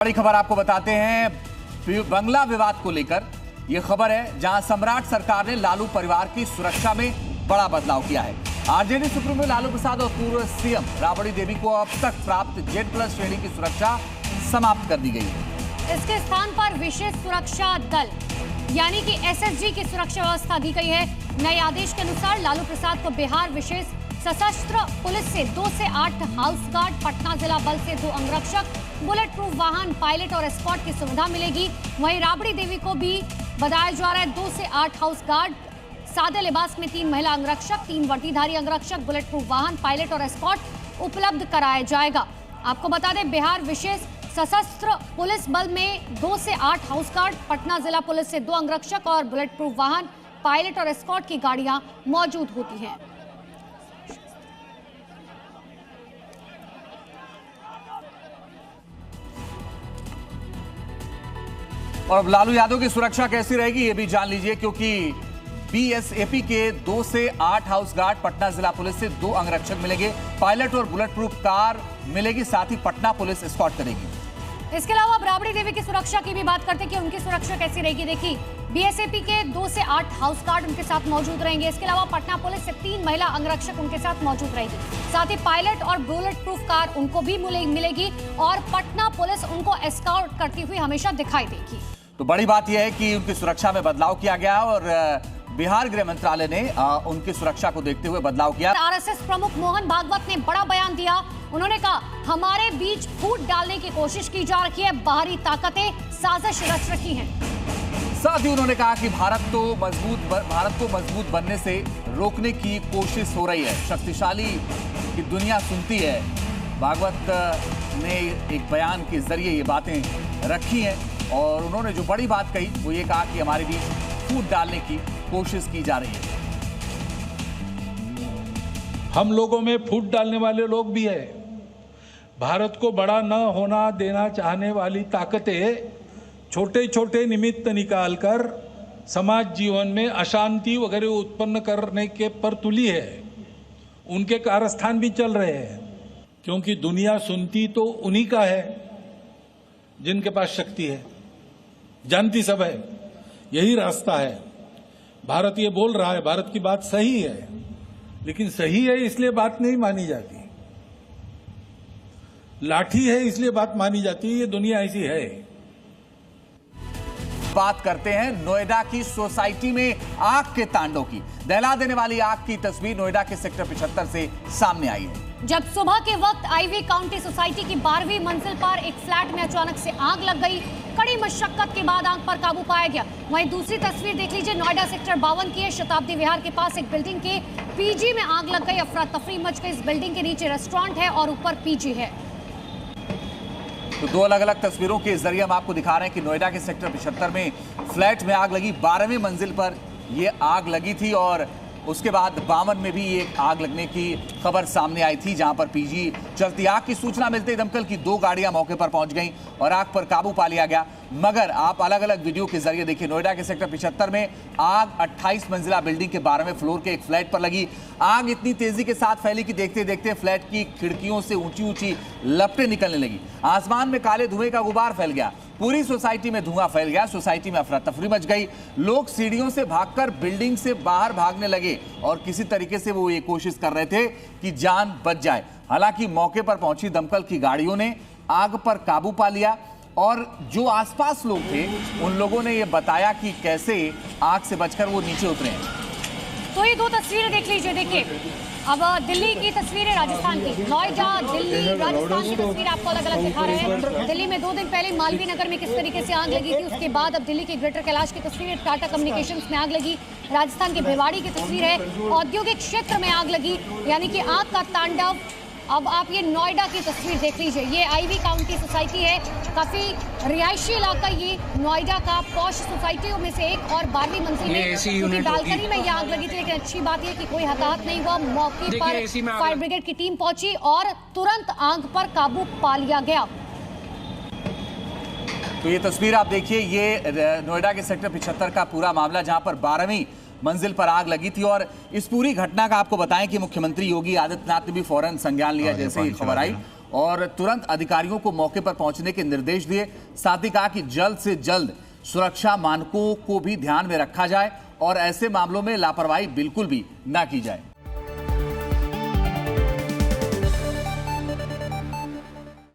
बड़ी खबर आपको बताते हैं बंगला विवाद को लेकर। यह खबर है जहां सम्राट सरकार ने लालू परिवार की सुरक्षा में बड़ा बदलाव किया है। आरजेडी सुप्रीमो लालू प्रसाद और पूर्व सीएम राबड़ी देवी को अब तक प्राप्त Z+ श्रेणी की सुरक्षा समाप्त कर दी गई है। इसके स्थान पर विशेष सुरक्षा दल यानी कि SSG की सुरक्षा व्यवस्था दी गई है। नए आदेश के अनुसार लालू प्रसाद को बिहार विशेष सशस्त्र पुलिस से 2 से 8 हाउस गार्ड, पटना जिला बल से 2 अंगरक्षक, बुलेट प्रूफ वाहन, पायलट और एस्कॉर्ट की सुविधा मिलेगी। वहीं राबड़ी देवी को भी बताया जा रहा है 2 से 8 हाउस गार्ड, सादे लिबास में 3 महिला अंगरक्षक, 3 वर्दीधारी अंगरक्षक, बुलेट प्रूफ वाहन, पायलट और एस्कॉर्ट उपलब्ध कराया जाएगा। आपको बता दें बिहार विशेष सशस्त्र पुलिस बल में 2 से 8 हाउस गार्ड, पटना जिला पुलिस से 2 अंगरक्षक और बुलेट प्रूफ वाहन, पायलट और एस्कॉर्ट की गाड़ियां मौजूद होती हैं। और अब लालू यादव की सुरक्षा कैसी रहेगी ये भी जान लीजिए, क्योंकि BSAP के 2 से 8 हाउस गार्ड, पटना जिला पुलिस से 2 अंगरक्षक मिलेंगे, पायलट और बुलेट प्रूफ कार मिलेगी, साथ ही पटना पुलिस एस्कॉर्ट करेगी। इसके अलावा अब राबड़ी देवी की सुरक्षा की भी बात करते हैं कि उनकी सुरक्षा कैसी रहेगी। देखिए BSAP के 2 से 8 हाउस गार्ड उनके साथ मौजूद रहेंगे। इसके अलावा पटना पुलिस से 3 महिला अंगरक्षक उनके साथ मौजूद रहेगी। साथ ही पायलट और बुलेट प्रूफ कार उनको भी मिलेगी और पटना पुलिस उनको एस्कॉर्ट करती हुई हमेशा दिखाई देगी। तो बड़ी बात यह है कि उनकी सुरक्षा में बदलाव किया गया और बिहार गृह मंत्रालय ने उनकी सुरक्षा को देखते हुए बदलाव किया। RSS प्रमुख मोहन भागवत ने बड़ा बयान दिया। उन्होंने कहा हमारे बीच फूट डालने की कोशिश की जा रही है, बाहरी ताकतें साजिश रच रही हैं। साथ ही उन्होंने कहा कि भारत को मजबूत बनने से रोकने की कोशिश हो रही है। शक्तिशाली की दुनिया सुनती है। भागवत ने एक बयान के जरिए ये बातें रखी हैं और उन्होंने जो बड़ी बात कही वो ये कहा कि हमारे बीच फूट डालने की कोशिश की जा रही है। हम लोगों में फूट डालने वाले लोग भी है। भारत को बड़ा न होना देना चाहने वाली ताकतें छोटे छोटे निमित्त निकालकर समाज जीवन में अशांति वगैरह उत्पन्न करने के पर तुली है। उनके कारस्थान भी चल रहे हैं, क्योंकि दुनिया सुनती तो उन्हीं का है जिनके पास शक्ति है, जानती सब है। यही रास्ता है। भारत ये बोल रहा है भारत की बात सही है, लेकिन सही है इसलिए बात नहीं मानी जाती। लाठी है इसलिए बात मानी जाती है। ये दुनिया ऐसी है। बात करते हैं नोएडा की सोसाइटी में आग के तांडव की। दहला देने वाली आग की तस्वीर नोएडा के सेक्टर 75 से सामने आई है। जब सुबह के वक्त IV काउंटी सोसाइटी की 12वीं मंजिल पर एक फ्लैट में अचानक से आग लग गई। कड़ी मशक्कत के बाद आग पर काबू पाया गया। वहीं दूसरी तस्वीर देख लीजिए, नोएडा सेक्टर 52 की है। शताब्दी विहार के पास एक बिल्डिंग के PG में आग लग गई। अफरा तफरी मच गई। इस बिल्डिंग के नीचे रेस्टोरेंट है और ऊपर PG है। तो 2 अलग अलग तस्वीरों के जरिए हम आपको दिखा रहे हैं कि नोएडा के सेक्टर 75 में फ्लैट में आग लगी। 12वीं मंजिल पर यह आग लगी थी और उसके बाद 52 में भी एक आग लगने की खबर सामने आई थी, जहां पर PG चलती। आग की सूचना मिलते ही दमकल की 2 गाड़ियां मौके पर पहुंच गईं और आग पर काबू पा लिया गया। मगर आप अलग अलग वीडियो के जरिए देखिए, नोएडा के सेक्टर 75 में आग 28 मंजिला बिल्डिंग के 12वें फ्लोर के एक फ्लैट पर लगी। आग इतनी तेजी के साथ फैली कि देखते देखते फ्लैट की खिड़कियों से ऊंची ऊंची लपटें निकलने लगी। आसमान में काले धुएं का गुबार फैल गया। पूरी सोसाइटी में धुआं फैल गया। सोसाइटी में अफरा तफरी मच गई। लोग सीढ़ियों से भागकर बिल्डिंग से बाहर भागने लगे और किसी तरीके से वो ये कोशिश कर रहे थे कि जान बच जाए। हालांकि मौके पर पहुंची दमकल की गाड़ियों ने आग पर काबू पा लिया और जो आसपास लोग थे उन लोगों ने ये बताया कि कैसे आग से बचकर वो नीचे उतरे हैं। तो ये 2 तस्वीरें देख लीजिए। देखिए अब दिल्ली की तस्वीर है, राजस्थान की। नोएडा, दिल्ली, राजस्थान की तस्वीर आपको अलग अलग दिखा रहे हैं। दिल्ली में 2 दिन पहले मालवीय नगर में किस तरीके से आग लगी थी, उसके बाद अब दिल्ली के ग्रेटर कैलाश की तस्वीर है। टाटा कम्युनिकेशंस में आग लगी। राजस्थान के भिवाड़ी की तस्वीर है। औद्योगिक क्षेत्र में आग लगी, यानी कि आग का तांडव। अब आप ये नोएडा की तस्वीर देख लीजिए। ये IV काउंटी सोसाइटी है, काफी रिहायशी इलाका। ये नोएडा का पॉश सोसाइटियों में से एक और 12वीं मंजिल में बालकनी में ये आग लगी थी। लेकिन अच्छी बात है कि कोई हताहत नहीं हुआ। मौके पर फायर ब्रिगेड की टीम पहुंची और तुरंत आग पर काबू पा लिया गया। तो ये तस्वीर आप देखिए, ये नोएडा के सेक्टर 75 का पूरा मामला, जहां पर 12वीं मंजिल पर आग लगी थी। और इस पूरी घटना का आपको बताएं कि मुख्यमंत्री योगी आदित्यनाथ ने भी फौरन संज्ञान लिया जैसे ही खबर आई और तुरंत अधिकारियों को मौके पर पहुंचने के निर्देश दिए। साथ ही कहा कि जल्द से जल्द सुरक्षा मानकों को भी ध्यान में रखा जाए और ऐसे मामलों में लापरवाही बिल्कुल भी ना की जाए।